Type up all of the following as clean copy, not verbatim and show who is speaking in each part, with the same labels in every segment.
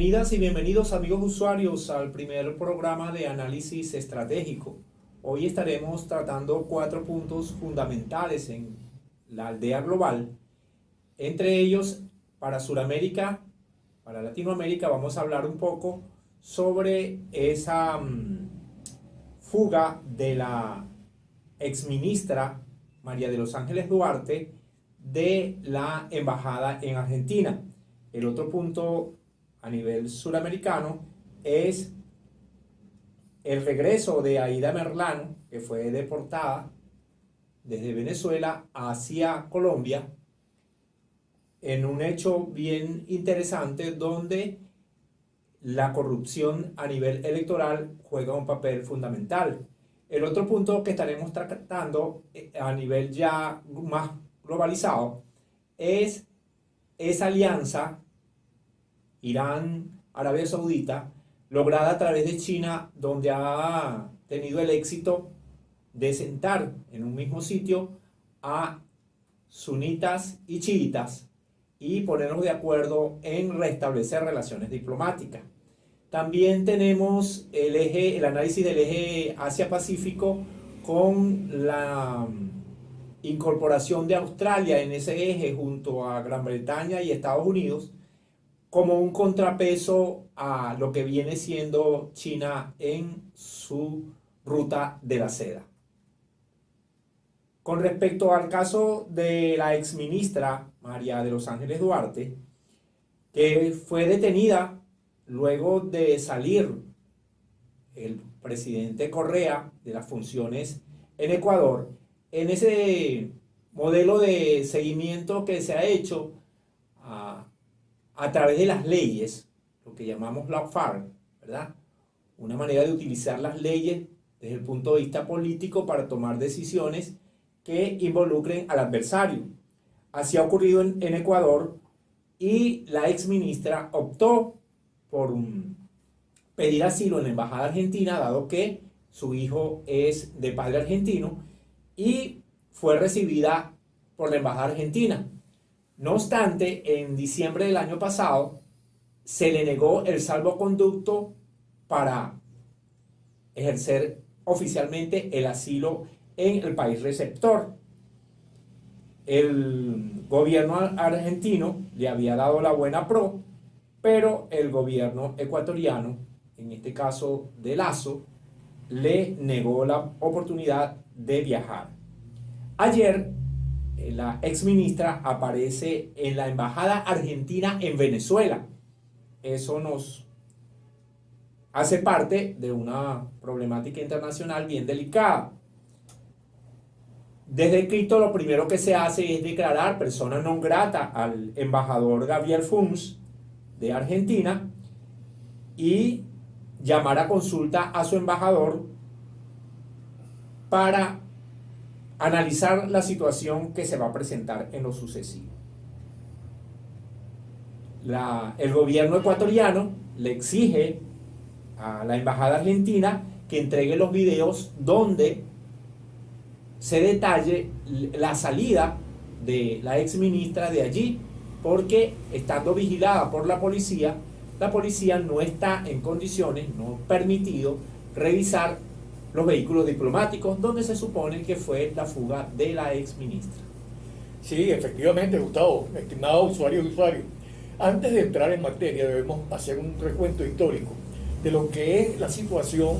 Speaker 1: Bienvenidas y bienvenidos amigos usuarios al primer programa de análisis estratégico. Hoy estaremos tratando 4 puntos fundamentales en la aldea global. Entre ellos, para Sudamérica, para Latinoamérica, vamos a hablar un poco sobre esa fuga de la exministra María de los Ángeles Duarte de la embajada en Argentina. El otro punto a nivel suramericano es el regreso de Aida Merlano, que fue deportada desde Venezuela hacia Colombia, en un hecho bien interesante donde la corrupción a nivel electoral juega un papel fundamental. El otro punto que estaremos tratando a nivel ya más globalizado es esa alianza Irán-Arabia Saudita lograda a través de China, donde ha tenido el éxito de sentar en un mismo sitio a sunitas y chiitas y ponernos de acuerdo en restablecer relaciones diplomáticas. También tenemos el análisis del eje Asia-Pacífico con la incorporación de Australia en ese eje junto a Gran Bretaña y Estados Unidos como un contrapeso a lo que viene siendo China en su ruta de la seda. Con respecto al caso de la exministra María de los Ángeles Duarte, que fue detenida luego de salir el presidente Correa de las funciones en Ecuador, en ese modelo de seguimiento que se ha hecho a través de las leyes, lo que llamamos lawfare, ¿verdad? Una manera de utilizar las leyes desde el punto de vista político para tomar decisiones que involucren al adversario. Así ha ocurrido en Ecuador y la exministra optó por pedir asilo en la embajada argentina, dado que su hijo es de padre argentino, y fue recibida por la embajada argentina. No obstante, en diciembre del año pasado se le negó el salvoconducto para ejercer oficialmente el asilo en el país receptor. El gobierno argentino le había dado la buena pro, pero el gobierno ecuatoriano, en este caso de Lasso, le negó la oportunidad de viajar. Ayer, la exministra aparece en la embajada argentina en Venezuela. Eso nos hace parte de una problemática internacional bien delicada. Desde Quito lo primero que se hace es declarar persona non grata al embajador Gabriel Funz de Argentina y llamar a consulta a su embajador para analizar la situación que se va a presentar en lo sucesivo. El gobierno ecuatoriano le exige a la embajada argentina que entregue los videos donde se detalle la salida de la exministra de allí, porque estando vigilada por la policía no está en condiciones, no permitido revisar los vehículos diplomáticos donde se supone que fue la fuga de la exministra.
Speaker 2: Sí, efectivamente, Gustavo, estimados usuarios y usuarios. Antes de entrar en materia, debemos hacer un recuento histórico de lo que es la situación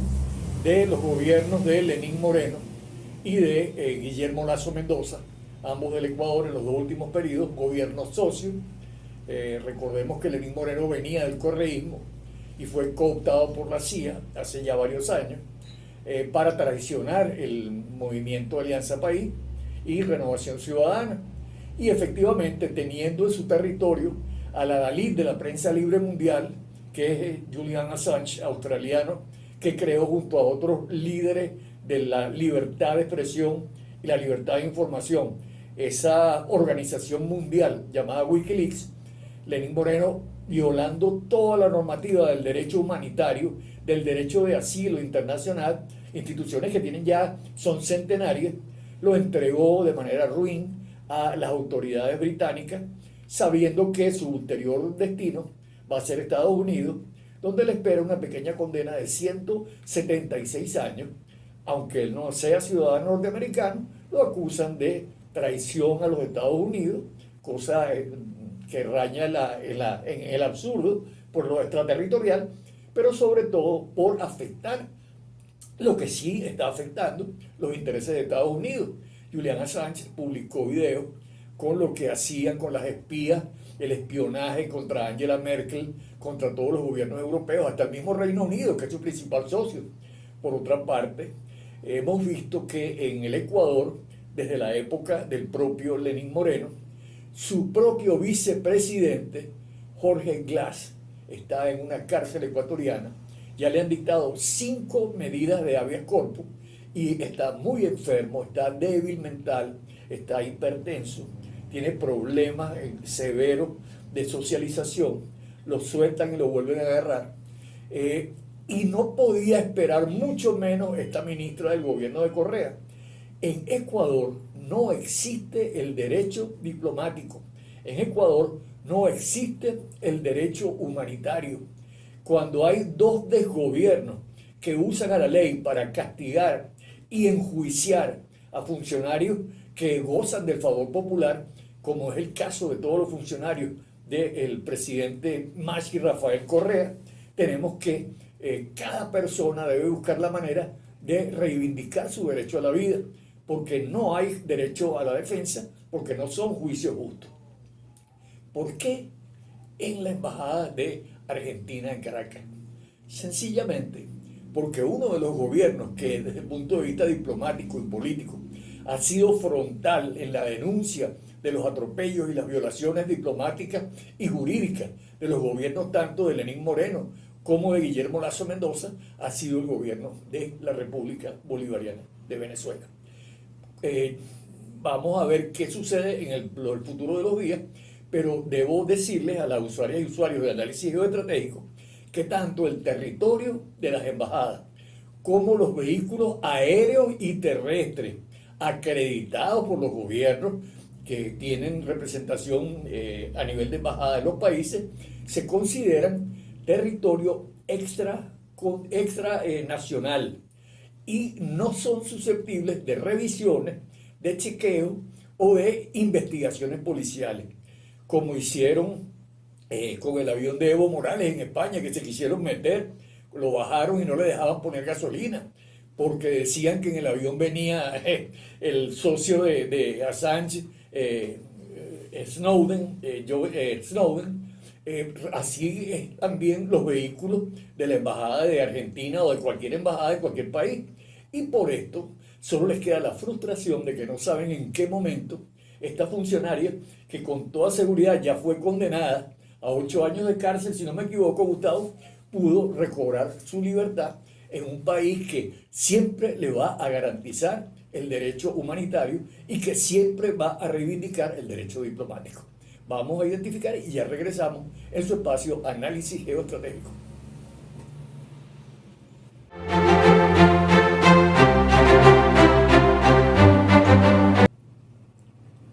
Speaker 2: de los gobiernos de Lenín Moreno y de Guillermo Lasso Mendoza, ambos del Ecuador en los dos últimos periodos, gobiernos socios. Recordemos que Lenín Moreno venía del correísmo y fue cooptado por la CIA hace ya varios años para traicionar el movimiento Alianza País y Renovación Ciudadana. Y efectivamente, teniendo en su territorio a la Dalí de la prensa libre mundial, que es Julian Assange, australiano, que creó junto a otros líderes de la libertad de expresión y la libertad de información esa organización mundial llamada Wikileaks. Lenín Moreno, violando toda la normativa del derecho humanitario, del derecho de asilo internacional, instituciones que son centenarias, lo entregó de manera ruin a las autoridades británicas, sabiendo que su ulterior destino va a ser Estados Unidos, donde le espera una pequeña condena de 176 años. Aunque él no sea ciudadano norteamericano, lo acusan de traición a los Estados Unidos, cosa que raya en el absurdo por lo extraterritorial, pero sobre todo por afectar lo que sí está afectando los intereses de Estados Unidos. Julian Assange publicó videos con lo que hacían con las espías, el espionaje contra Angela Merkel, contra todos los gobiernos europeos, hasta el mismo Reino Unido, que es su principal socio. Por otra parte, hemos visto que en el Ecuador, desde la época del propio Lenín Moreno, su propio vicepresidente, Jorge Glass, está en una cárcel ecuatoriana. Ya le han dictado 5 medidas de habeas corpus y está muy enfermo, está débil mental, está hipertenso, tiene problemas severos de socialización, lo sueltan y lo vuelven a agarrar. Y no podía esperar mucho menos esta ministra del gobierno de Correa. En Ecuador no existe el derecho diplomático. En Ecuador no existe el derecho humanitario. Cuando hay 2 desgobiernos que usan a la ley para castigar y enjuiciar a funcionarios que gozan del favor popular, como es el caso de todos los funcionarios del presidente Machi Rafael Correa, tenemos que cada persona debe buscar la manera de reivindicar su derecho a la vida, porque no hay derecho a la defensa, porque no son juicios justos. ¿Por qué en la embajada de Argentina en Caracas? Sencillamente porque uno de los gobiernos que desde el punto de vista diplomático y político ha sido frontal en la denuncia de los atropellos y las violaciones diplomáticas y jurídicas de los gobiernos tanto de Lenín Moreno como de Guillermo Lasso Mendoza, ha sido el gobierno de la República Bolivariana de Venezuela. Vamos a ver qué sucede en el futuro de los días, pero debo decirles a las usuarias y usuarios de análisis geoestratégico que tanto el territorio de las embajadas como los vehículos aéreos y terrestres acreditados por los gobiernos que tienen representación a nivel de embajada de los países se consideran territorio extra nacional y no son susceptibles de revisiones, de chequeo o de investigaciones policiales, como hicieron con el avión de Evo Morales en España, que se quisieron meter, lo bajaron y no le dejaban poner gasolina, porque decían que en el avión venía el socio de Assange, Snowden, Snowden. Así es también los vehículos de la embajada de Argentina o de cualquier embajada de cualquier país. Y por esto solo les queda la frustración de que no saben en qué momento esta funcionaria, que con toda seguridad ya fue condenada a 8 años de cárcel, si no me equivoco, Gustavo, pudo recobrar su libertad en un país que siempre le va a garantizar el derecho humanitario y que siempre va a reivindicar el derecho diplomático. Vamos a identificar y ya regresamos en su espacio Análisis Geoestratégico.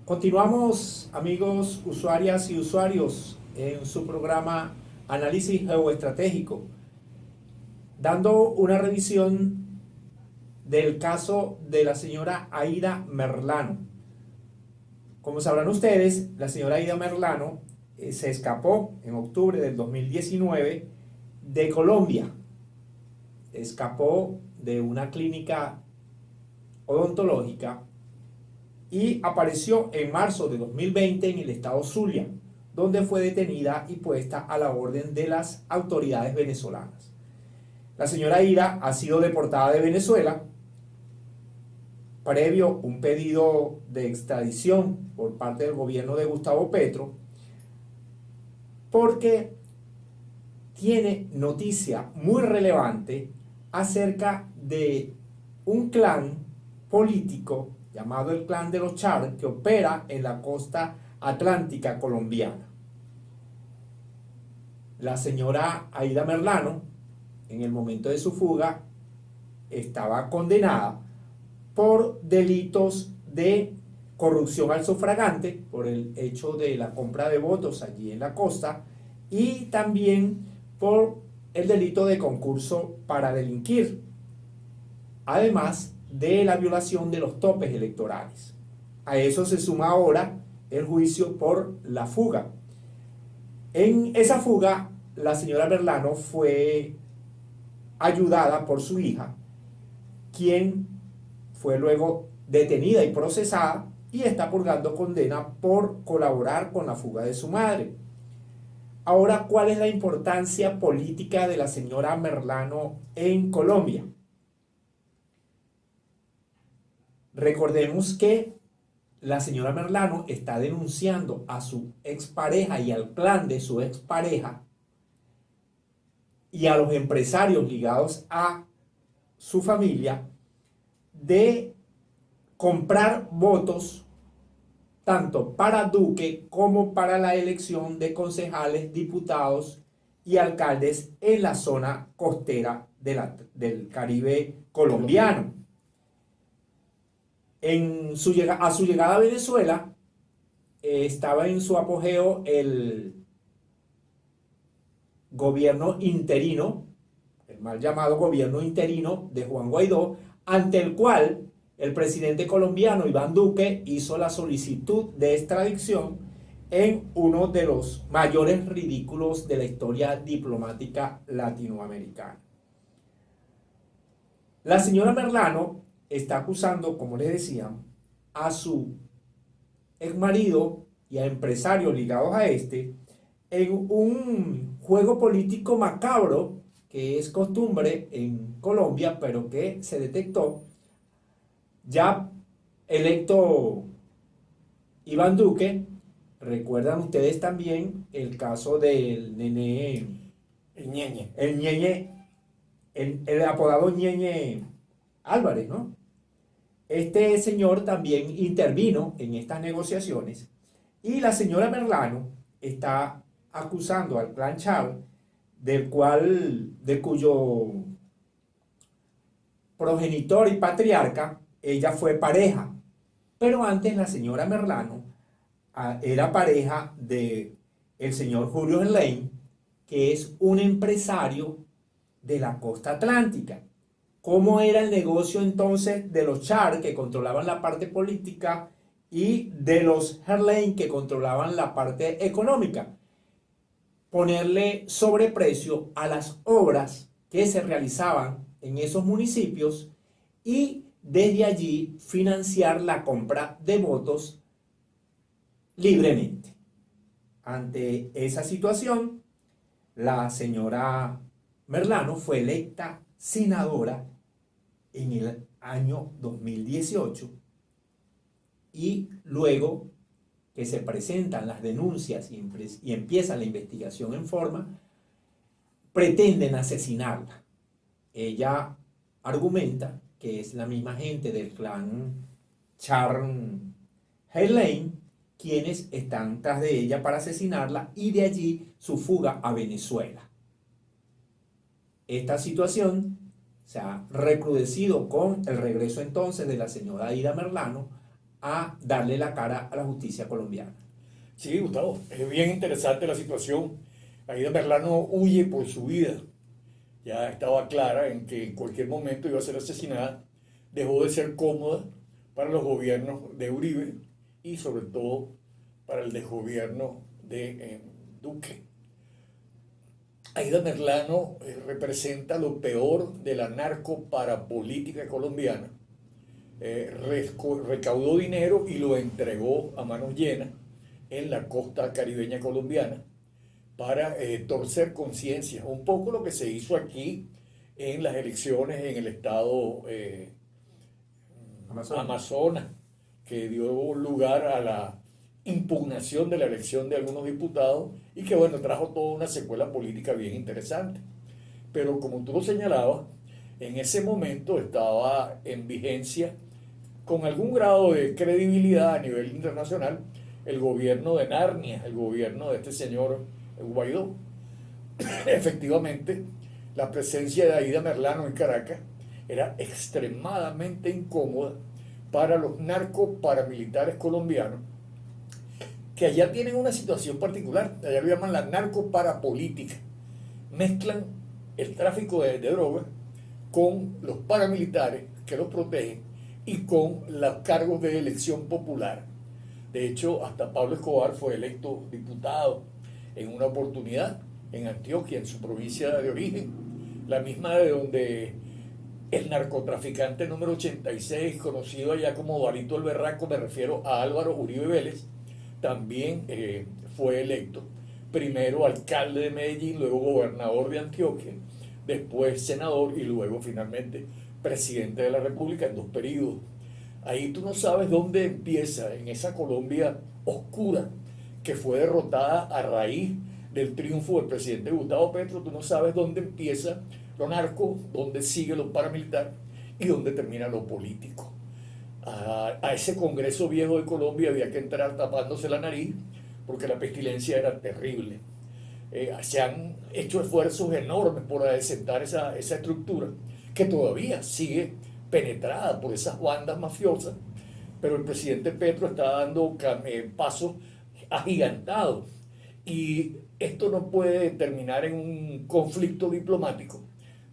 Speaker 1: Continuamos, amigos, usuarias y usuarios, en su programa Análisis Geoestratégico, dando una revisión del caso de la señora Aida Merlano. Como sabrán ustedes, la señora Aida Merlano se escapó en octubre del 2019 de Colombia. Escapó de una clínica odontológica y apareció en marzo de 2020 en el estado Zulia, donde fue detenida y puesta a la orden de las autoridades venezolanas. La señora Aida ha sido deportada de Venezuela previo un pedido de extradición por parte del gobierno de Gustavo Petro, porque tiene noticia muy relevante acerca de un clan político llamado el Clan de los Char, que opera en la costa atlántica colombiana. La señora Aida Merlano, en el momento de su fuga, estaba condenada por delitos de corrupción al sufragante, por el hecho de la compra de votos allí en la costa, y también por el delito de concurso para delinquir, además de la violación de los topes electorales. A eso se suma ahora el juicio por la fuga. En esa fuga, la señora Merlano fue ayudada por su hija, quien fue luego detenida y procesada y está purgando condena por colaborar con la fuga de su madre. Ahora, ¿cuál es la importancia política de la señora Merlano en Colombia? Recordemos que la señora Merlano está denunciando a su expareja y al clan de su expareja y a los empresarios ligados a su familia de comprar votos tanto para Duque como para la elección de concejales, diputados y alcaldes en la zona costera del Caribe colombiano. A su llegada a Venezuela, estaba en su apogeo el gobierno interino, el mal llamado gobierno interino de Juan Guaidó, ante el cual el presidente colombiano Iván Duque hizo la solicitud de extradición en uno de los mayores ridículos de la historia diplomática latinoamericana. La señora Merlano está acusando, como les decía, a su exmarido y a empresarios ligados a este en un juego político macabro que es costumbre en Colombia, pero que se detectó ya electo Iván Duque. Recuerdan ustedes también el caso del nene, el Ñeñe, el apodado Ñeñe Álvarez, ¿no? Este señor también intervino en estas negociaciones y la señora Merlano está acusando al clan Chávez, de cuyo progenitor y patriarca ella fue pareja. Pero antes la señora Merlano era pareja de el señor Julio Gerlain, que es un empresario de la costa atlántica. ¿Cómo era el negocio entonces de los Char, que controlaban la parte política, y de los Gerlain, que controlaban la parte económica? Ponerle sobreprecio a las obras que se realizaban en esos municipios y desde allí financiar la compra de votos libremente. Ante esa situación, la señora Merlano fue electa senadora en el año 2018 y luego que se presentan las denuncias y empieza la investigación en forma, pretenden asesinarla. Ella argumenta que es la misma gente del clan Char-Gerlain quienes están tras de ella para asesinarla y de allí su fuga a Venezuela. Esta situación se ha recrudecido con el regreso entonces de la señora Aida Merlano a darle la cara a la justicia colombiana.
Speaker 2: Sí, Gustavo, es bien interesante la situación. Aida Merlano huye por su vida. Ya estaba clara en que en cualquier momento iba a ser asesinada. Dejó de ser cómoda para los gobiernos de Uribe y sobre todo para el desgobierno de Duque. Aida Merlano representa lo peor de la narcoparapolítica colombiana. Recaudó dinero y lo entregó a manos llenas en la costa caribeña colombiana para torcer conciencias. Un poco lo que se hizo aquí en las elecciones en el estado Amazonas, que dio lugar a la impugnación de la elección de algunos diputados y que, bueno, trajo toda una secuela política bien interesante. Pero como tú lo señalabas, en ese momento estaba en vigencia, con algún grado de credibilidad a nivel internacional, el gobierno de Narnia, el gobierno de este señor Guaidó. Efectivamente, la presencia de Aida Merlano en Caracas era extremadamente incómoda para los narcoparamilitares colombianos que allá tienen una situación particular, allá lo llaman la narcoparapolítica. Mezclan el tráfico de drogas con los paramilitares que los protegen y con los cargos de elección popular. De hecho, hasta Pablo Escobar fue electo diputado en una oportunidad en Antioquia, en su provincia de origen, la misma de donde el narcotraficante número 86, conocido allá como Barito el Berraco, me refiero a Álvaro Uribe Vélez, también fue electo, primero alcalde de Medellín, luego gobernador de Antioquia, después senador y luego finalmente presidente de la República en 2 periodos. Ahí tú no sabes dónde empieza, en esa Colombia oscura que fue derrotada a raíz del triunfo del presidente Gustavo Petro, tú no sabes dónde empieza lo narco, dónde sigue lo paramilitar y dónde termina lo político. A ese Congreso viejo de Colombia había que entrar tapándose la nariz porque la pestilencia era terrible. Se han hecho esfuerzos enormes por adecentar esa estructura que todavía sigue penetrada por esas bandas mafiosas, pero el presidente Petro está dando pasos agigantados y esto no puede terminar en un conflicto diplomático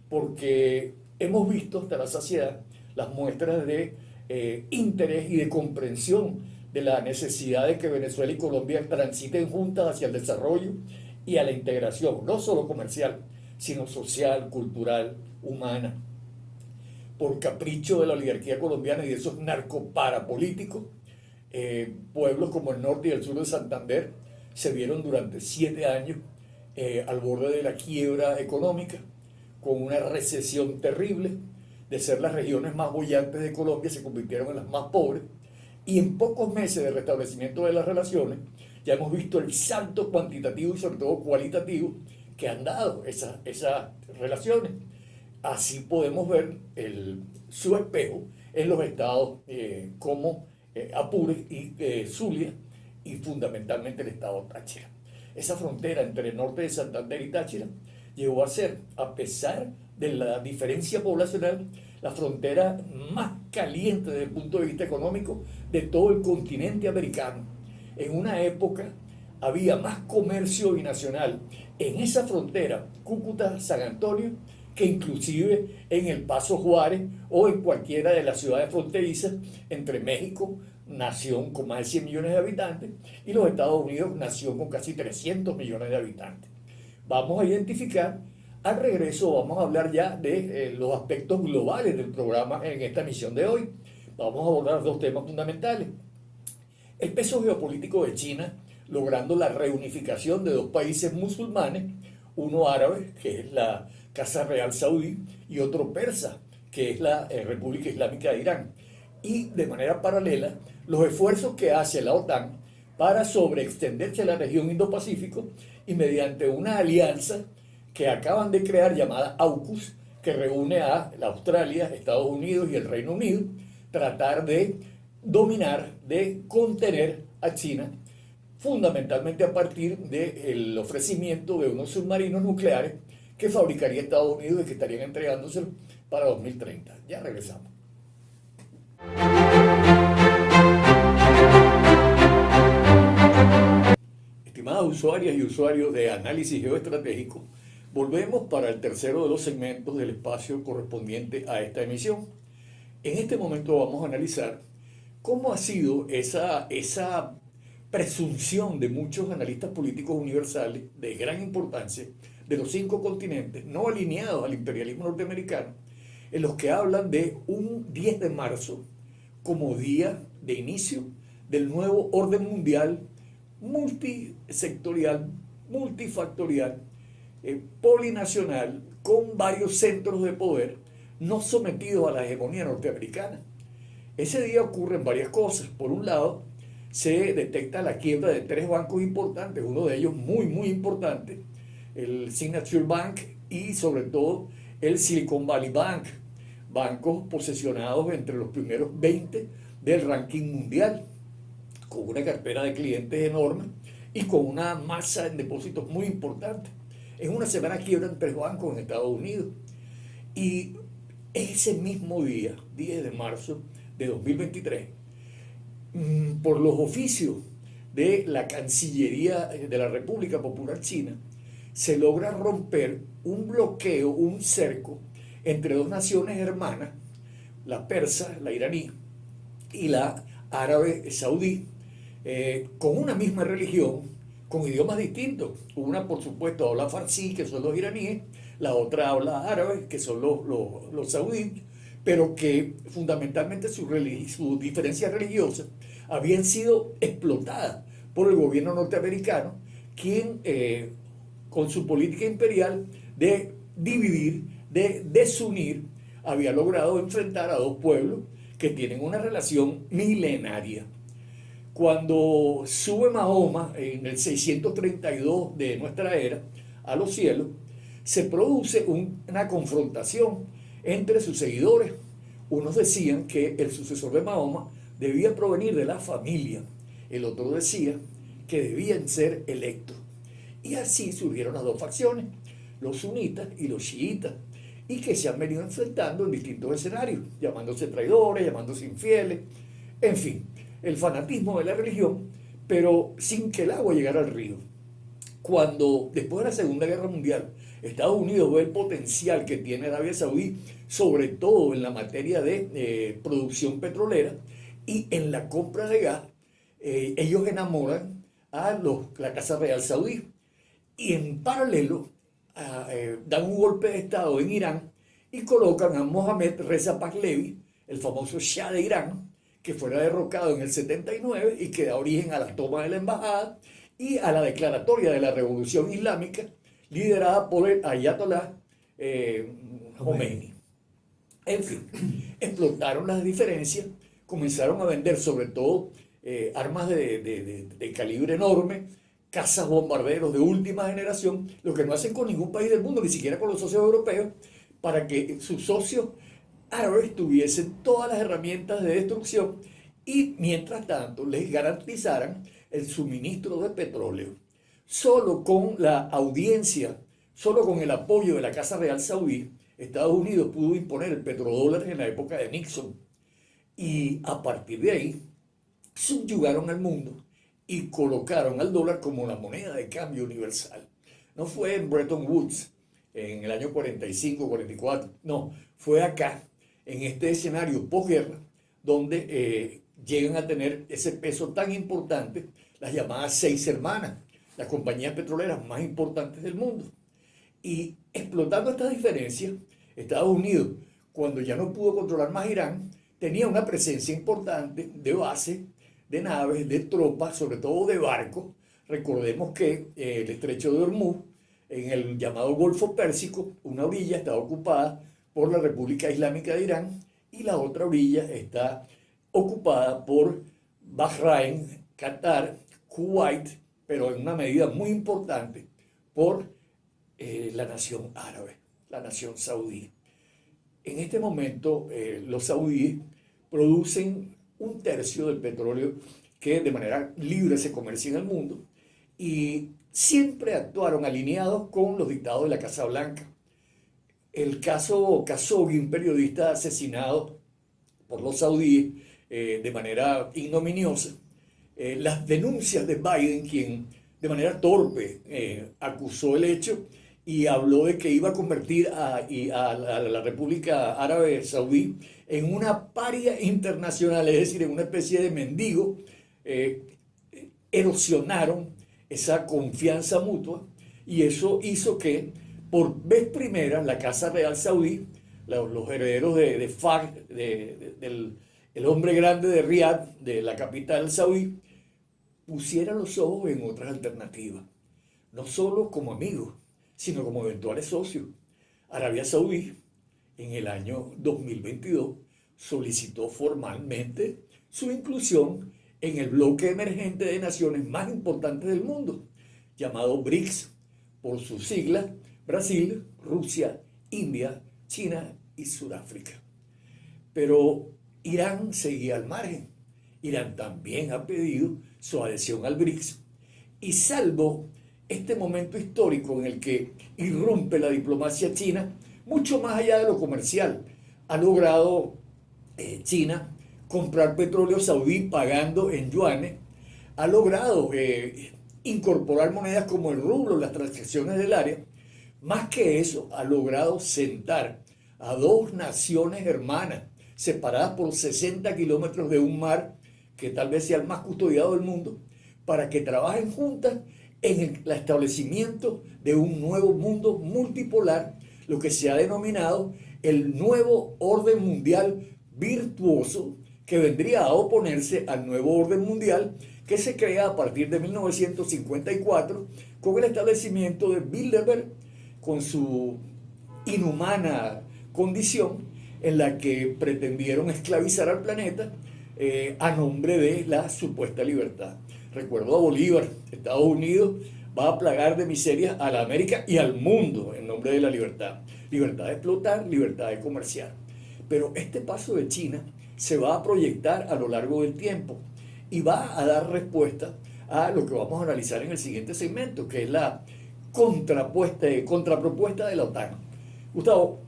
Speaker 2: porque hemos visto hasta la saciedad las muestras de interés y de comprensión de la necesidad de que Venezuela y Colombia transiten juntas hacia el desarrollo y a la integración, no solo comercial, sino social, cultural, humana. Por capricho de la oligarquía colombiana y de esos narcoparapolíticos, pueblos como el norte y el sur de Santander se vieron durante 7 años al borde de la quiebra económica, con una recesión terrible. De ser las regiones más bollantes de Colombia se convirtieron en las más pobres, y en pocos meses de restablecimiento de las relaciones ya hemos visto el salto cuantitativo y sobre todo cualitativo que han dado esas relaciones. Así podemos ver su espejo en los estados como Apure y Zulia, y fundamentalmente el estado Táchira. Esa frontera entre el norte de Santander y Táchira llegó a ser, a pesar de la diferencia poblacional, la frontera más caliente desde el punto de vista económico de todo el continente americano. En una época había más comercio binacional en esa frontera, Cúcuta-San Antonio, que inclusive en El Paso Juárez o en cualquiera de las ciudades fronterizas entre México, nación con más de 100 millones de habitantes, y los Estados Unidos, nación con casi 300 millones de habitantes. Vamos a identificar, al regreso vamos a hablar ya de los aspectos globales del programa en esta emisión de hoy. Vamos a abordar 2 temas fundamentales. El peso geopolítico de China, logrando la reunificación de 2 países musulmanes, uno árabe, que es la Casa Real Saudí, y otro persa, que es la República Islámica de Irán. Y de manera paralela, los esfuerzos que hace la OTAN para sobreextenderse a la región Indo-Pacífico y mediante una alianza que acaban de crear llamada AUKUS, que reúne a la Australia, Estados Unidos y el Reino Unido, tratar de dominar, de contener a China, fundamentalmente a partir del ofrecimiento de unos submarinos nucleares que fabricaría Estados Unidos y que estarían entregándoselo para 2030. Ya regresamos. Estimadas usuarias y usuarios de Análisis Geoestratégico, volvemos para el tercero de los segmentos del espacio correspondiente a esta emisión. En este momento vamos a analizar cómo ha sido esa presunción de muchos analistas políticos universales de gran importancia de los 5 continentes no alineados al imperialismo norteamericano, en los que hablan de un 10 de marzo como día de inicio del nuevo orden mundial multisectorial, multifactorial, polinacional, con varios centros de poder no sometidos a la hegemonía norteamericana. Ese día ocurren varias cosas. Por un lado, se detecta la quiebra de 3 bancos importantes, uno de ellos muy importante, el Signature Bank y sobre todo el Silicon Valley Bank, bancos posesionados entre los primeros 20 del ranking mundial, con una cartera de clientes enorme y con una masa en depósitos muy importante. En una semana quiebran 3 bancos en Estados Unidos. Y ese mismo día, 10 de marzo de 2023, por los oficios de la Cancillería de la República Popular China, se logra romper un bloqueo, un cerco entre dos naciones hermanas, la persa, la iraní, y la árabe saudí, con una misma religión, con idiomas distintos. Una, por supuesto, habla farsi, que son los iraníes, la otra habla árabe, que son los saudíes, pero que fundamentalmente sus diferencias religiosas habían sido explotadas por el gobierno norteamericano, quien con su política imperial de dividir, de desunir, había logrado enfrentar a dos pueblos que tienen una relación milenaria. Cuando sube Mahoma en el 632 de nuestra era a los cielos, se produce una confrontación entre sus seguidores. Unos decían que el sucesor de Mahoma debía provenir de la familia, el otro decía que debían ser electos. Y así surgieron las dos facciones, los sunitas y los chiitas, y que se han venido enfrentando en distintos escenarios, llamándose traidores, llamándose infieles, en fin, el fanatismo de la religión, pero sin que el agua llegara al río. Cuando, después de la Segunda Guerra Mundial, Estados Unidos ve el potencial que tiene Arabia Saudí, sobre todo en la materia de producción petrolera y en la compra de gas, ellos enamoran a la Casa Real Saudí y en paralelo dan un golpe de Estado en Irán y colocan a Mohammad Reza Pahlavi, el famoso Shah de Irán, que fuera derrocado en el 79 y que da origen a la toma de la embajada y a la declaratoria de la Revolución Islámica liderada por el Ayatollah Khomeini. En fin, explotaron las diferencias, comenzaron a vender sobre todo armas de calibre enorme, cazas bombarderos de última generación, lo que no hacen con ningún país del mundo, ni siquiera con los socios europeos, para que sus socios árabes tuviesen todas las herramientas de destrucción y mientras tanto les garantizaran el suministro de petróleo. Solo con la audiencia, solo con el apoyo de la Casa Real Saudí, Estados Unidos pudo imponer el petrodólar en la época de Nixon. Y a partir de ahí, subyugaron al mundo y colocaron al dólar como la moneda de cambio universal. No fue en Bretton Woods, en el año 45, 44, no, fue acá, en este escenario posguerra, donde llegan a tener ese peso tan importante las llamadas seis hermanas, las compañías petroleras más importantes del mundo. Y explotando estas diferencias, Estados Unidos, cuando ya no pudo controlar más Irán, tenía una presencia importante de base, de naves, de tropas, sobre todo de barcos. Recordemos que el estrecho de Hormuz, en el llamado Golfo Pérsico, una orilla está ocupada por la República Islámica de Irán y la otra orilla está ocupada por Bahrein, Qatar, Kuwait, pero en una medida muy importante por la nación árabe, la nación saudí. En este momento los saudíes producen un tercio del petróleo que de manera libre se comercia en el mundo y siempre actuaron alineados con los dictados de la Casa Blanca. El caso Khashoggi, un periodista asesinado por los saudíes de manera ignominiosa, las denuncias de Biden, quien de manera torpe acusó el hecho y habló de que iba a convertir a la República Árabe Saudí en una paria internacional, es decir, en una especie de mendigo, erosionaron esa confianza mutua y eso hizo que por vez primera la Casa Real Saudí, los herederos de Fahd, el hombre grande de Riad, de la capital saudí, pusieran los ojos en otras alternativas, no solo como amigos, sino como eventuales socios. Arabia Saudí, en el año 2022, solicitó formalmente su inclusión en el bloque emergente de naciones más importantes del mundo, llamado BRICS, por sus siglas, Brasil, Rusia, India, China y Sudáfrica. Pero Irán seguía al margen. Irán también ha pedido su adhesión al BRICS y salvo este momento histórico en el que irrumpe la diplomacia china, mucho más allá de lo comercial, ha logrado China comprar petróleo saudí pagando en yuanes ha logrado incorporar monedas como el rublo, las transacciones del área. Más que eso, ha logrado sentar a dos naciones hermanas, separadas por 60 kilómetros de un mar, que tal vez sea el más custodiado del mundo, para que trabajen juntas en el establecimiento de un nuevo mundo multipolar, lo que se ha denominado el nuevo orden mundial virtuoso, que vendría a oponerse al nuevo orden mundial que se crea a partir de 1954 con el establecimiento de Bilderberg, con su inhumana condición en la que pretendieron esclavizar al planeta a nombre de la supuesta libertad. Recuerdo a Bolívar: Estados Unidos va a plagar de miserias a la América y al mundo en nombre de la libertad. Libertad de explotar, libertad de comerciar. Pero este paso de China se va a proyectar a lo largo del tiempo y va a dar respuesta a lo que vamos a analizar en el siguiente segmento, que es la contrapropuesta de la OTAN. Gustavo,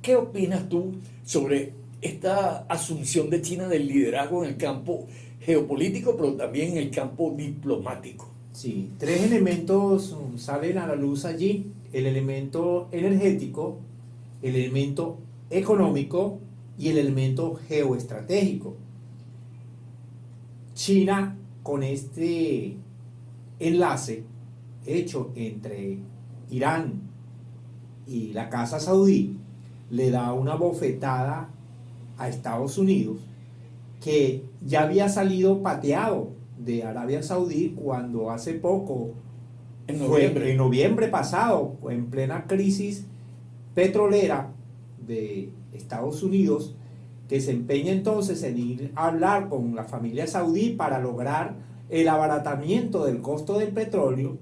Speaker 2: ¿qué opinas tú sobre esta asunción de China del liderazgo en el campo geopolítico, pero también en el campo diplomático?
Speaker 1: Sí, tres elementos salen a la luz allí: el elemento energético, el elemento económico y el elemento geoestratégico. China, con este enlace hecho entre Irán y la Casa Saudí, le da una bofetada a Estados Unidos, que ya había salido pateado de Arabia Saudí cuando hace poco, en noviembre pasado, en plena crisis petrolera de Estados Unidos, que se empeña entonces en ir a hablar con la familia saudí para lograr el abaratamiento del costo del petróleo,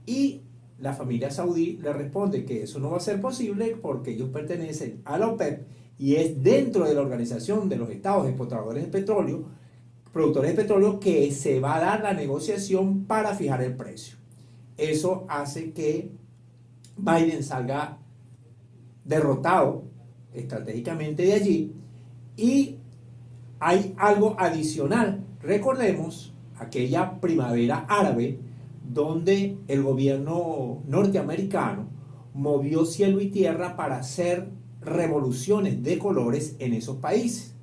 Speaker 1: y la familia saudí le responde que eso no va a ser posible porque ellos pertenecen a la OPEP y es dentro de la Organización de los Estados Exportadores de Petróleo, productores de petróleo, que se va a dar la negociación para fijar el precio. Eso hace que Biden salga derrotado estratégicamente de allí. Y hay algo adicional. Recordemos aquella primavera árabe donde el gobierno norteamericano movió cielo y tierra para hacer revoluciones de colores en esos países.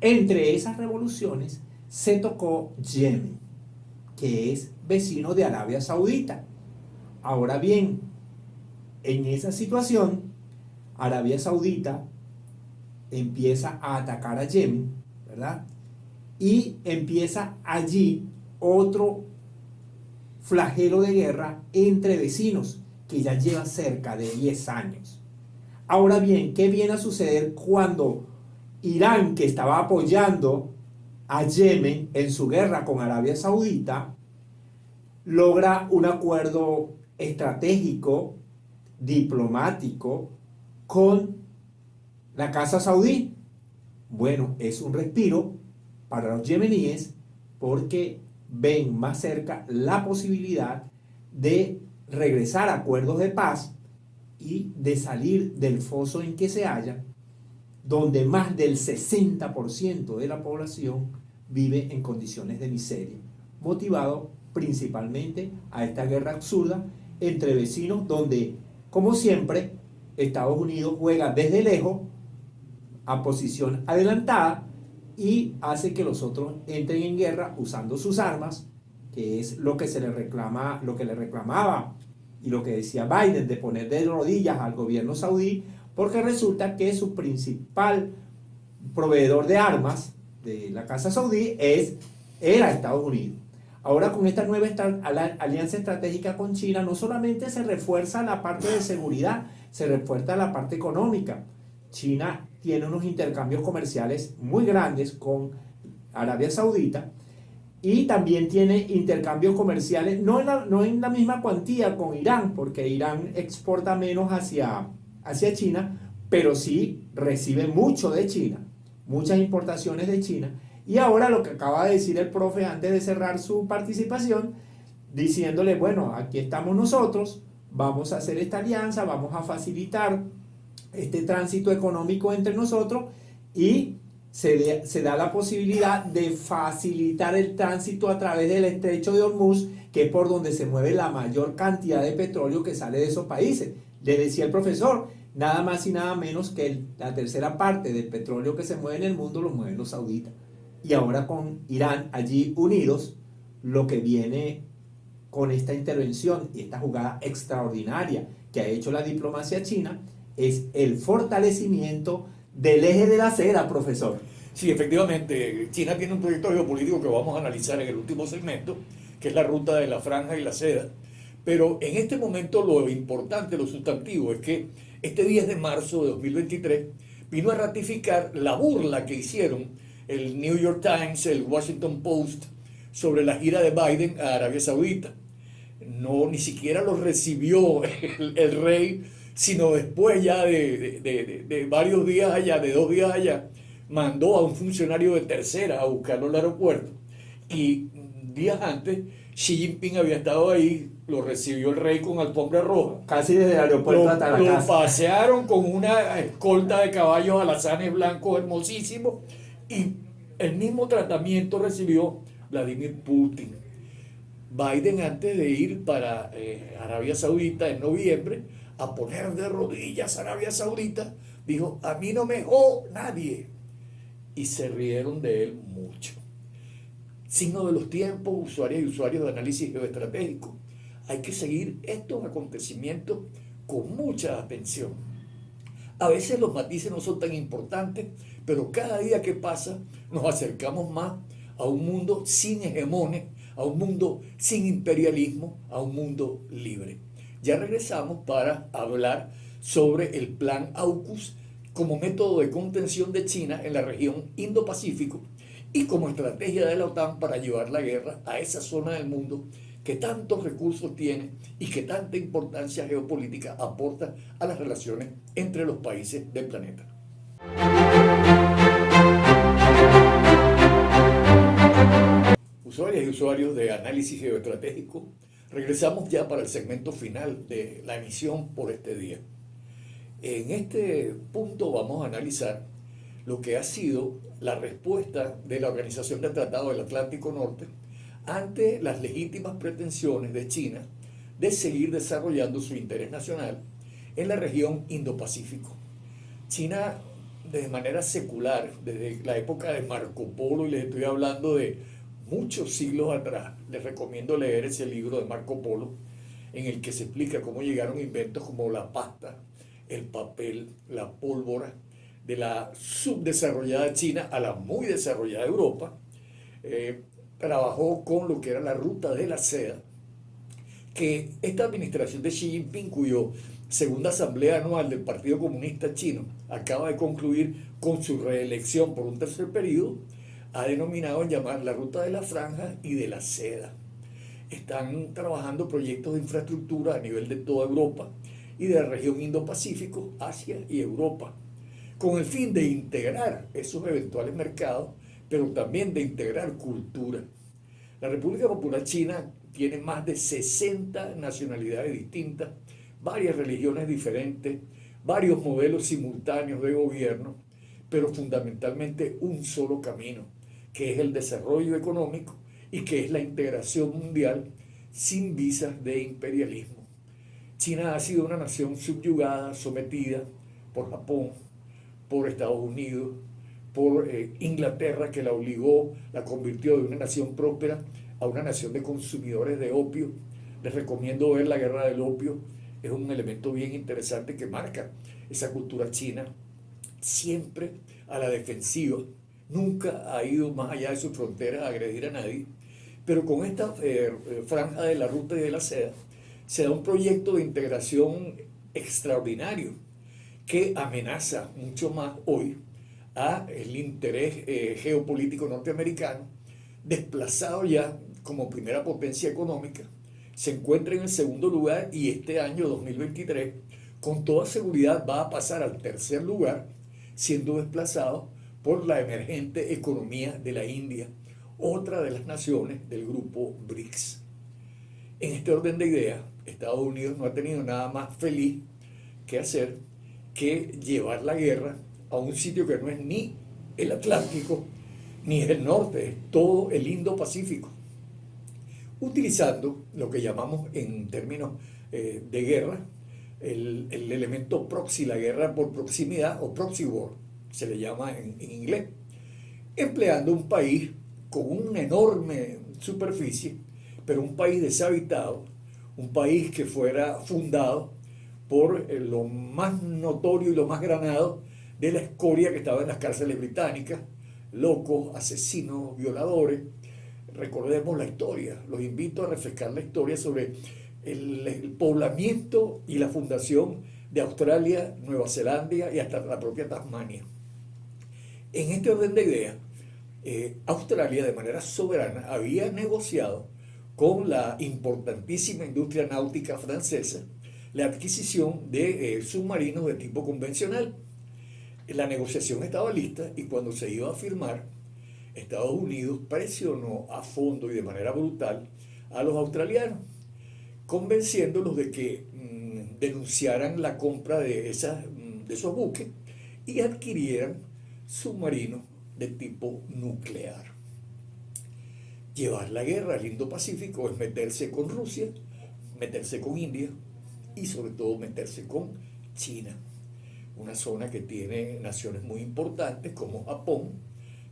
Speaker 1: Entre esas revoluciones se tocó Yemen, que es vecino de Arabia Saudita. Ahora bien, en esa situación, Arabia Saudita empieza a atacar a Yemen, ¿verdad? Y empieza allí otro flagelo de guerra entre vecinos que ya lleva cerca de 10 años. Ahora bien, ¿qué viene a suceder cuando Irán, que estaba apoyando a Yemen en su guerra con Arabia Saudita, logra un acuerdo estratégico, diplomático, con la Casa Saudí? Bueno, es un respiro para los yemeníes porque ven más cerca la posibilidad de regresar a acuerdos de paz y de salir del foso en que se hallan, donde más del 60% de la población vive en condiciones de miseria, motivado principalmente a esta guerra absurda entre vecinos, donde, como siempre, Estados Unidos juega desde lejos a posición adelantada y hace que los otros entren en guerra usando sus armas, que es lo que se le reclama, lo que le reclamaba y lo que decía Biden, de poner de rodillas al gobierno saudí, porque resulta que su principal proveedor de armas de la Casa Saudí era Estados Unidos. Ahora, con esta nueva alianza estratégica con China, no solamente se refuerza la parte de seguridad, se refuerza la parte económica. China tiene unos intercambios comerciales muy grandes con Arabia Saudita y también tiene intercambios comerciales, no en la misma cuantía con Irán, porque Irán exporta menos hacia China, pero sí recibe mucho de China, muchas importaciones de China. Y ahora lo que acaba de decir el profe antes de cerrar su participación, diciéndole, bueno, aquí estamos nosotros, vamos a hacer esta alianza, vamos a facilitar este tránsito económico entre nosotros y se da la posibilidad de facilitar el tránsito a través del estrecho de Hormuz, que es por donde se mueve la mayor cantidad de petróleo que sale de esos países. Le decía el profesor, nada más y nada menos que la tercera parte del petróleo que se mueve en el mundo lo mueven los sauditas. Y ahora con Irán allí unidos, lo que viene con esta intervención y esta jugada extraordinaria que ha hecho la diplomacia china es el fortalecimiento del eje de la seda, profesor.
Speaker 2: Sí, efectivamente, China tiene un proyecto geopolítico que vamos a analizar en el último segmento, que es la ruta de la franja y la seda. Pero en este momento lo importante, lo sustantivo, es que este 10 de marzo de 2023 vino a ratificar la burla que hicieron el New York Times, el Washington Post, sobre la gira de Biden a Arabia Saudita. No, ni siquiera lo recibió el rey, sino después ya de varios días allá, de 2 días allá, mandó a un funcionario de tercera a buscarlo al aeropuerto. Y días antes, Xi Jinping había estado ahí, lo recibió el rey con alfombra roja.
Speaker 1: Casi desde el aeropuerto hasta la casa.
Speaker 2: Lo pasearon con una escolta de caballos alazanes blancos hermosísimos y el mismo tratamiento recibió Vladimir Putin. Biden, antes de ir para Arabia Saudita en noviembre, a poner de rodillas a Arabia Saudita, dijo, a mí no me jode nadie. Y se rieron de él mucho. Signo de los tiempos, usuarios y usuarios de análisis geoestratégico. Hay que seguir estos acontecimientos con mucha atención. A veces los matices no son tan importantes, pero cada día que pasa nos acercamos más a un mundo sin hegemones, a un mundo sin imperialismo, a un mundo libre. Ya regresamos para hablar sobre el plan AUKUS como método de contención de China en la región Indo-Pacífico y como estrategia de la OTAN para llevar la guerra a esa zona del mundo que tantos recursos tiene y que tanta importancia geopolítica aporta a las relaciones entre los países del planeta. Usuarias y usuarios de análisis geoestratégico, regresamos ya para el segmento final de la emisión por este día. En este punto vamos a analizar lo que ha sido la respuesta de la Organización del Tratado del Atlántico Norte ante las legítimas pretensiones de China de seguir desarrollando su interés nacional en la región Indo-Pacífico. China, de manera secular, desde la época de Marco Polo, y les estoy hablando de muchos siglos atrás, les recomiendo leer ese libro de Marco Polo, en el que se explica cómo llegaron inventos como la pasta, el papel, la pólvora, de la subdesarrollada China a la muy desarrollada Europa. Trabajó con lo que era la ruta de la seda, que esta administración de Xi Jinping, cuyo segunda asamblea anual del Partido Comunista Chino acaba de concluir con su reelección por un tercer periodo, ha denominado en llamar la ruta de la franja y de la seda. Están trabajando proyectos de infraestructura a nivel de toda Europa y de la región Indo-Pacífico, Asia y Europa, con el fin de integrar esos eventuales mercados, pero también de integrar cultura. La República Popular China tiene más de 60 nacionalidades distintas, varias religiones diferentes, varios modelos simultáneos de gobierno, pero fundamentalmente un solo camino, que es el desarrollo económico y que es la integración mundial sin visas de imperialismo. China ha sido una nación subyugada, sometida por Japón, por Estados Unidos, por Inglaterra, que la obligó, la convirtió de una nación próspera a una nación de consumidores de opio. Les recomiendo ver La Guerra del Opio, es un elemento bien interesante que marca esa cultura china, siempre a la defensiva, nunca ha ido más allá de sus fronteras a agredir a nadie, pero con esta franja de la ruta y de la seda, se da un proyecto de integración extraordinario que amenaza mucho más hoy a el interés geopolítico norteamericano, desplazado ya como primera potencia económica, se encuentra en el segundo lugar y este año 2023 con toda seguridad va a pasar al tercer lugar, siendo desplazado por la emergente economía de la India, otra de las naciones del grupo BRICS. En este orden de ideas, Estados Unidos no ha tenido nada más feliz que hacer que llevar la guerra a un sitio que no es ni el Atlántico, ni es el norte, es todo el Indo-Pacífico, utilizando lo que llamamos en términos de guerra el elemento proxy, la guerra por proximidad o proxy war, se le llama en inglés, empleando un país con una enorme superficie, pero un país deshabitado, un país que fuera fundado por lo más notorio y lo más granado de la escoria que estaba en las cárceles británicas, locos, asesinos, violadores. Recordemos la historia, los invito a refrescar la historia sobre el poblamiento y la fundación de Australia, Nueva Zelanda y hasta la propia Tasmania. En este orden de ideas, Australia de manera soberana había negociado con la importantísima industria náutica francesa la adquisición de submarinos de tipo convencional. La negociación estaba lista y cuando se iba a firmar, Estados Unidos presionó a fondo y de manera brutal a los australianos, convenciéndolos de que denunciaran la compra de esos buques y adquirieran submarinos de tipo nuclear. Llevar la guerra al Indo-Pacífico es meterse con Rusia, meterse con India y sobre todo meterse con China, una zona que tiene naciones muy importantes como Japón,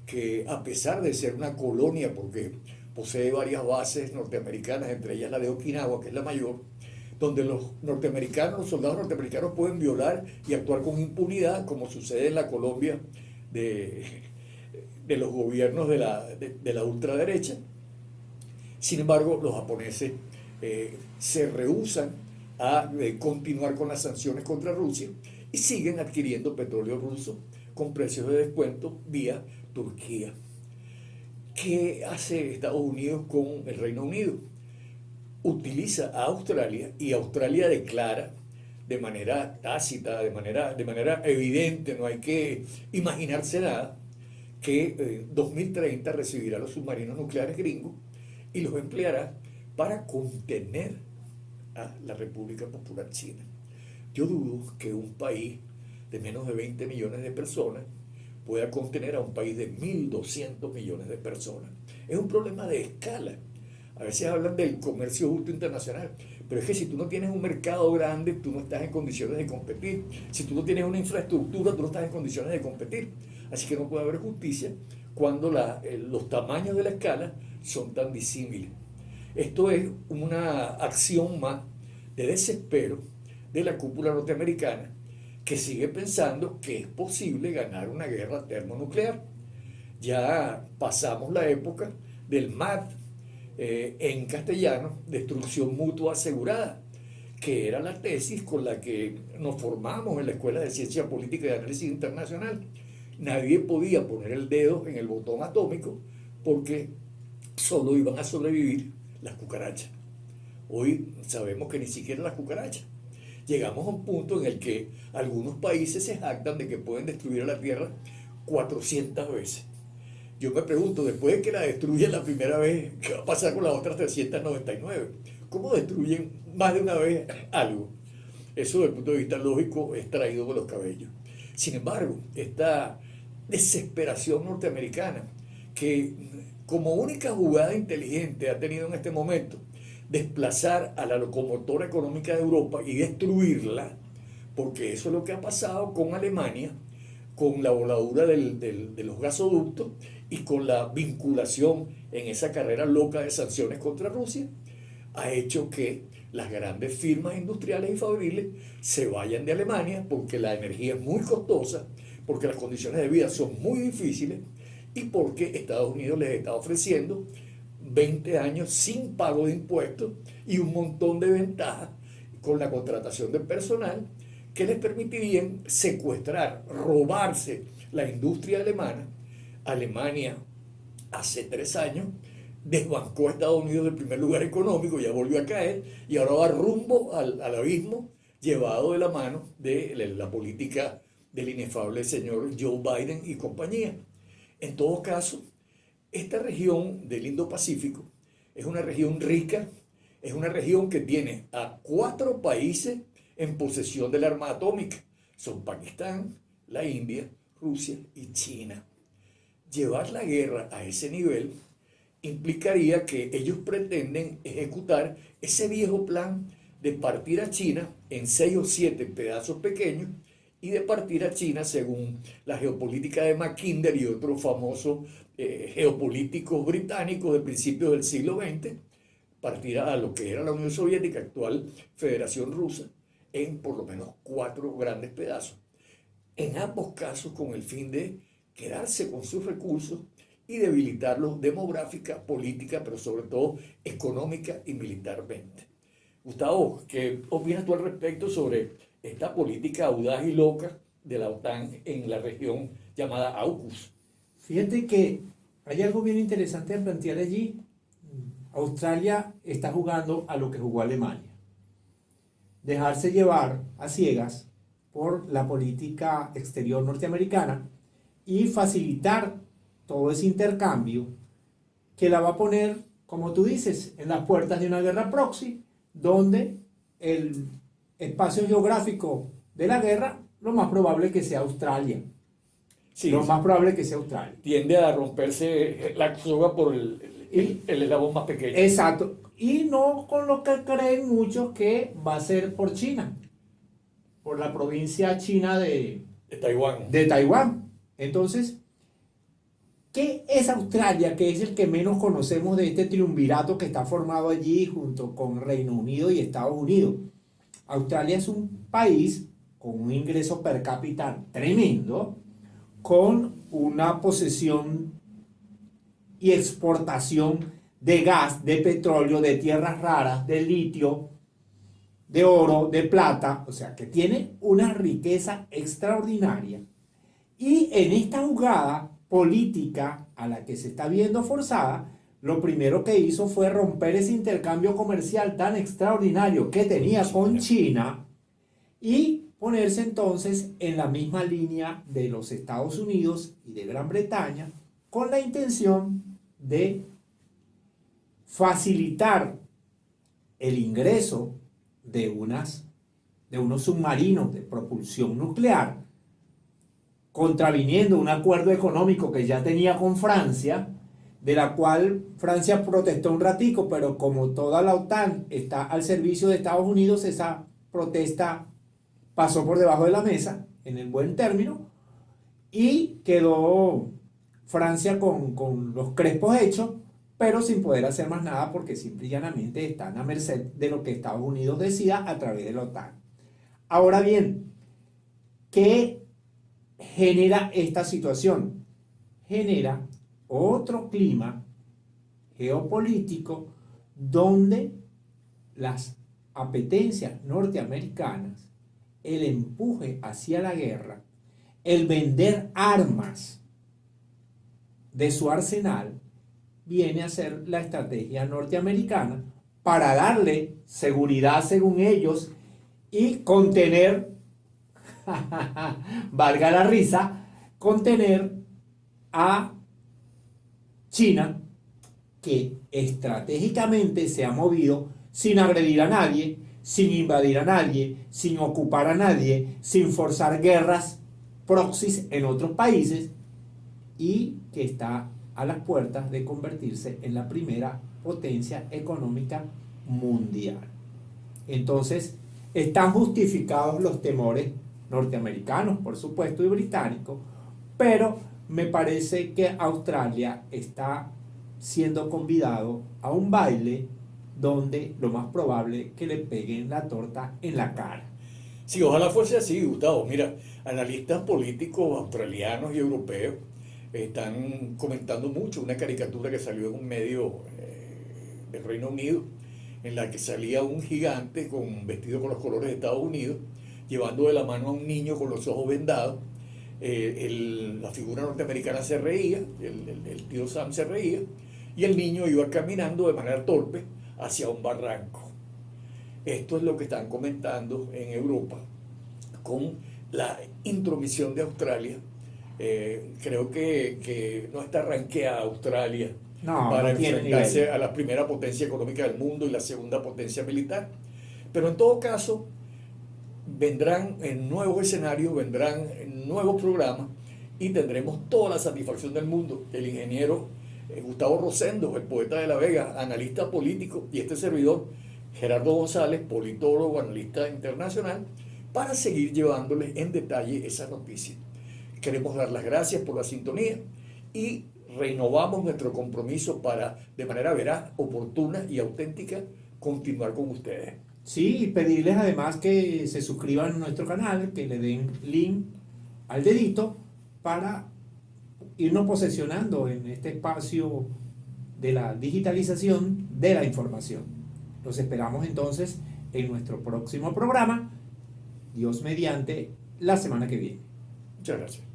Speaker 2: que a pesar de ser una colonia, porque posee varias bases norteamericanas, entre ellas la de Okinawa, que es la mayor, donde los soldados norteamericanos pueden violar y actuar con impunidad, como sucede en la Colombia de los gobiernos de la ultraderecha. Sin embargo, los japoneses se rehúsan a continuar con las sanciones contra Rusia y siguen adquiriendo petróleo ruso con precios de descuento vía Turquía. ¿Qué hace Estados Unidos con el Reino Unido? Utiliza a Australia y Australia declara de manera tácita, de manera evidente, no hay que imaginarse nada, que 2030 recibirá los submarinos nucleares gringos y los empleará para contener a la República Popular China. Yo dudo que un país de menos de 20 millones de personas pueda contener a un país de 1.200 millones de personas. Es un problema de escala. A veces hablan del comercio justo internacional, pero es que si tú no tienes un mercado grande, tú no estás en condiciones de competir. Si tú no tienes una infraestructura, tú no estás en condiciones de competir. Así que no puede haber justicia cuando los tamaños de la escala son tan disímiles. Esto es una acción más de desespero de la cúpula norteamericana, que sigue pensando que es posible ganar una guerra termonuclear. Ya pasamos la época del MAD, en castellano, destrucción mutua asegurada, que era la tesis con la que nos formamos en la Escuela de Ciencia Política y de Análisis Internacional. Nadie podía poner el dedo en el botón atómico porque solo iban a sobrevivir las cucarachas. Hoy sabemos que ni siquiera las cucarachas. Llegamos a un punto en el que algunos países se jactan de que pueden destruir a la Tierra 400 veces. Yo me pregunto, después de que la destruyen la primera vez, ¿qué va a pasar con las otras 399? ¿Cómo destruyen más de una vez algo? Eso desde el punto de vista lógico es traído por los cabellos. Sin embargo, esta desesperación norteamericana, que como única jugada inteligente ha tenido en este momento desplazar a la locomotora económica de Europa y destruirla, porque eso es lo que ha pasado con Alemania, con la voladura de los gasoductos y con la vinculación en esa carrera loca de sanciones contra Rusia, ha hecho que las grandes firmas industriales y fabriles se vayan de Alemania porque la energía es muy costosa, porque las condiciones de vida son muy difíciles y porque Estados Unidos les está ofreciendo 20 años sin pago de impuestos y un montón de ventajas con la contratación de personal que les permitirían secuestrar, robarse la industria alemana. Alemania hace 3 años desbancó a Estados Unidos del primer lugar económico, ya volvió a caer y ahora va rumbo al abismo, llevado de la mano de la política del inefable señor Joe Biden y compañía. En todo caso, esta región del Indo-Pacífico es una región rica, es una región que tiene a 4 países en posesión del arma atómica. Son Pakistán, la India, Rusia y China. llevar la guerra a ese nivel implicaría que ellos pretenden ejecutar ese viejo plan de partir a China en 6 o 7 pedazos pequeños y de partir a China, según la geopolítica de Mackinder y otros famosos geopolíticos británicos de principios del siglo XX, partir a lo que era la Unión Soviética, actual Federación Rusa, en por lo menos 4 grandes pedazos. En ambos casos con el fin de quedarse con sus recursos y debilitarlos demográfica, política, pero sobre todo económica y militarmente. Gustavo, ¿qué opinas tú al respecto sobre esta política audaz y loca de la OTAN en la región llamada AUKUS?
Speaker 1: Fíjate que hay algo bien interesante de plantear allí. Australia está jugando a lo que jugó Alemania. Dejarse llevar a ciegas por la política exterior norteamericana y facilitar todo ese intercambio que la va a poner, como tú dices, en las puertas de una guerra proxy, donde el espacio geográfico de la guerra, lo más probable que sea Australia.
Speaker 2: Sí,
Speaker 1: lo más probable que sea Australia.
Speaker 2: Tiende a romperse la soga por el eslabón más pequeño.
Speaker 1: Exacto. Y no con lo que creen muchos que va a ser por China, por la provincia china
Speaker 2: de Taiwán.
Speaker 1: de Taiwán. Entonces, ¿qué es Australia? Que es el que menos conocemos de este triunvirato que está formado allí junto con Reino Unido y Estados Unidos. Australia es un país con un ingreso per cápita tremendo, con una posesión y exportación de gas, de petróleo, de tierras raras, de litio, de oro, de plata, o sea que tiene una riqueza extraordinaria. Y en esta jugada política a la que se está viendo forzada, lo primero que hizo fue romper ese intercambio comercial tan extraordinario que tenía con China y ponerse entonces en la misma línea de los Estados Unidos y de Gran Bretaña con la intención de facilitar el ingreso de unos submarinos de propulsión nuclear, contraviniendo un acuerdo económico que ya tenía con Francia, de la cual Francia protestó un ratico, pero como toda la OTAN está al servicio de Estados Unidos, esa protesta pasó por debajo de la mesa, en el buen término, y quedó Francia con los crespos hechos, pero sin poder hacer más nada porque simple y llanamente están a merced de lo que Estados Unidos decida a través de la OTAN. Ahora bien, ¿qué genera esta situación? Genera otro clima geopolítico donde las apetencias norteamericanas, el empuje hacia la guerra, el vender armas de su arsenal, viene a ser la estrategia norteamericana para darle seguridad, según ellos, y contener, valga la risa, contener a China, que estratégicamente se ha movido sin agredir a nadie, sin invadir a nadie, sin ocupar a nadie, sin forzar guerras proxies en otros países, y que está a las puertas de convertirse en la primera potencia económica mundial. Entonces, están justificados los temores norteamericanos, por supuesto, y británicos, pero me parece que Australia está siendo convidado a un baile donde lo más probable es que le peguen la torta en la cara.
Speaker 2: Sí, ojalá fuese así, Gustavo. Mira, analistas políticos australianos y europeos están comentando mucho una caricatura que salió en un medio del Reino Unido, en la que salía un gigante vestido con los colores de Estados Unidos, llevando de la mano a un niño con los ojos vendados. La figura norteamericana se reía, el tío Sam se reía, y el niño iba caminando de manera torpe hacia un barranco. Esto es lo que están comentando en Europa con la intromisión de Australia. Creo que no está ranqueada Australia para enfrentarse a la primera potencia económica del mundo y la segunda potencia militar. Pero en todo caso, vendrán en nuevos escenarios, vendrán en nuevos programas y tendremos toda la satisfacción del mundo. El ingeniero Gustavo Rosendo, el poeta de La Vega, analista político, y este servidor, Gerardo González, politólogo, analista internacional, para seguir llevándoles en detalle esas noticias. Queremos dar las gracias por la sintonía y renovamos nuestro compromiso para, de manera veraz, oportuna y auténtica, continuar con ustedes.
Speaker 1: Sí, y pedirles además que se suscriban a nuestro canal, que le den link al dedito para irnos posesionando en este espacio de la digitalización de la información. Los esperamos entonces en nuestro próximo programa, Dios mediante, la semana que viene.
Speaker 2: Muchas gracias.